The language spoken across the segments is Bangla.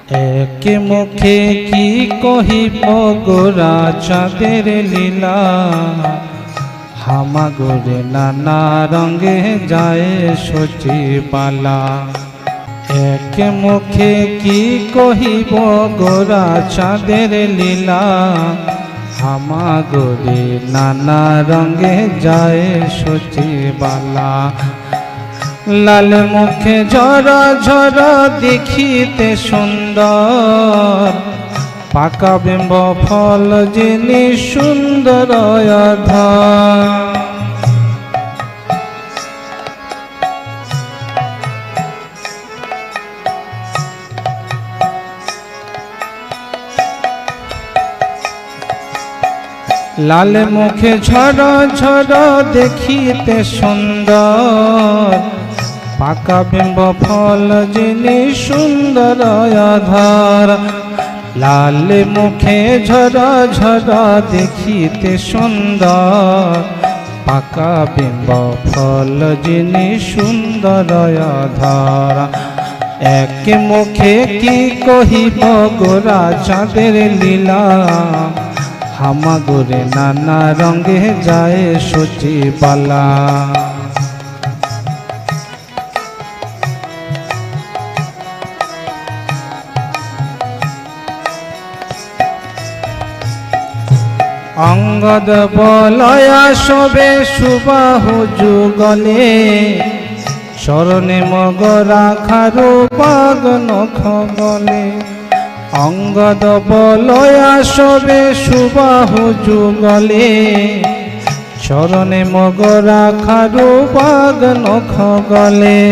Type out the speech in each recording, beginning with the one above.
একে মুখে কি কহিব গোরা চাঁদের লীলা, হামাগুড়ে নানা রঙে যায় সচিবালা। একে মুখে কি কহিব গোরা চাঁদের লীলা, হামাগুড়ে নানা রঙে যায় সচিবালা। লাল মুখে ঝরা ঝরা দেখিতে সুন্দর, পাকা বিম্ব ফল যিনি সুন্দর আধার। লাল মুখে ঝরা ঝরা দেখিতে সুন্দর, পাকা বিম্ব ফল যিনি সুন্দর আধার। লাল মুখে ঝরা ঝরা দেখিতে সুন্দর, পাকা বিম্ব ফল যিনি সুন্দর আধার। এক মুখে কি কহিব গোরা চাঁদের লীলা, হামাগুড়ে নানা রঙে যায় সচিবালা। অঙ্গদ বলয়া শোভে সুবাহু যুগলে, চরণে মগ রাখারু পাগ নখ গলে। অঙ্গদ বলয়া শোভে সুবাহু যুগলে, চরণে মগ রাখারু পাগ নখ গলে।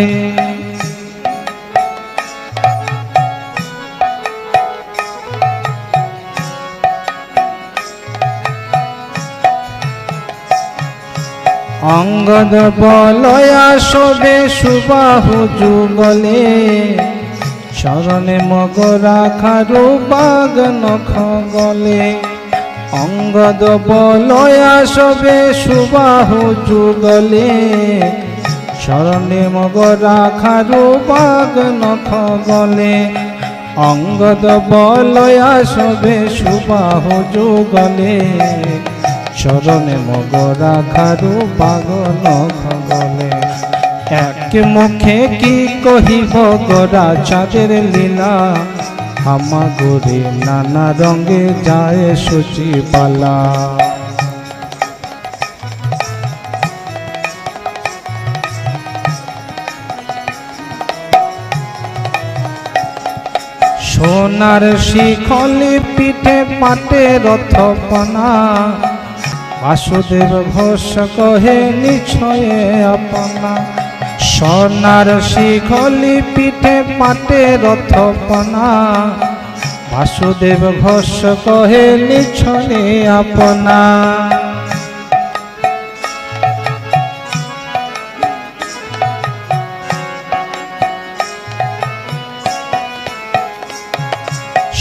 অঙ্গদ বলয়া শোভে সুবাহু যুগলে, চরণে মগ রাখারু পাগ নখ গলে। অঙ্গদ বলয়া শোভে সুবাহু যুগলে, চরণে মগ রাখারু পাগ নখ গলে। অঙ্গদ বলয়া শোভে সুবাহু যুগলে, চরণে মগ রাখারু পাগ নখ গলে। এক মুখে কি কহিব গোরা চাঁদের লীলা, হামাগুড়ে নানা রঙে যায় সচিবালা। সোনার শিখলি পিঠে পাটে রথপনা, বাসুদেব ঘোষ কহে নিছয়ে আপনা। সোনার শিখলি পিঠে পাটে রথপনা, বাসুদেব ঘোষ কহে নিছয়ে আপনা।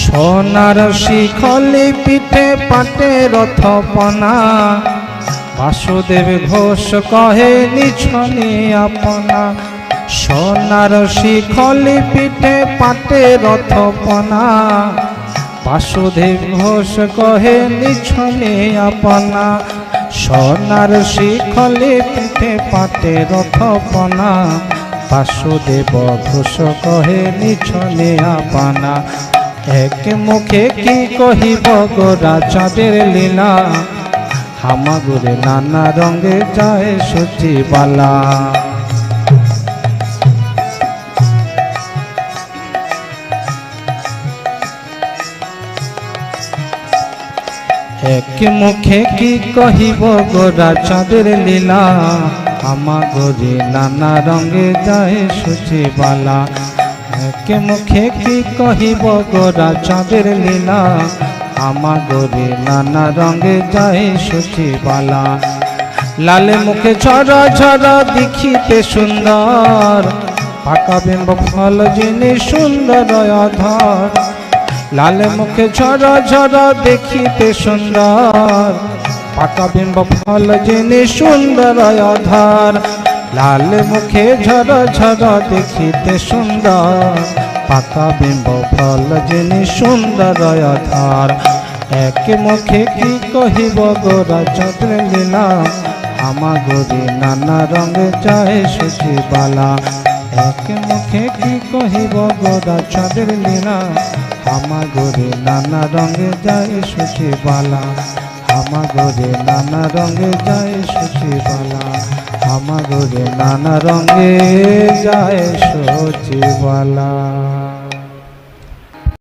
সোনার শিখলি পিঠে পাটে রথপনা, বাসুদেব ঘোষ কহে নিছনে আপনা। সোনার শিখলি পিঠে পাটে রথপনা, বাসুদেব ঘোষ কহে নিছনে আপনা। সোনার শিখলি পিঠে পাটে রথপনা, বাসুদেব ঘোষ কহে নিছনে আপনা। এক মুখে কি কহিব গোরা চাঁদের লীলা, হামাগুড়ে নানা রঙে যায় সচিবালা। এক মুখে কি কহিব গোরা চাঁদের লীলা, হামাগুড়ে নানা রঙে যায় সচিবালা। এক মুখে কি কহিব গোরা চাঁদের লীলা, হামাগুড়ে নানা রঙে যায় সচিবালা। লাল মুখে ঝরা ঝরা দেখিতে সুন্দর, পাকা বিম্ব ফল যিনি সুন্দর আধার। লাল মুখে ঝরা ঝরা দেখিতে সুন্দর, পাকা বিম্ব ফল যিনি সুন্দর আধার। লাল মুখে ঝরা ঝরা দেখিতে সুন্দর, পাতা বিম্ব ফল যিনি সুন্দর অধার। এক মুখে কি কহিব গোরা চাঁদের লীলা, আমা গরি নানা রঙে যায় সচিবালা। এক মুখে কি কহিব গোরা চাঁদের লীলা, আমা গরি নানা রঙে যায় সচিবালা। আমা গরে নানা রঙে যায় সচিবালা, আমা গরে নানা রঙে যায় সচিবালা।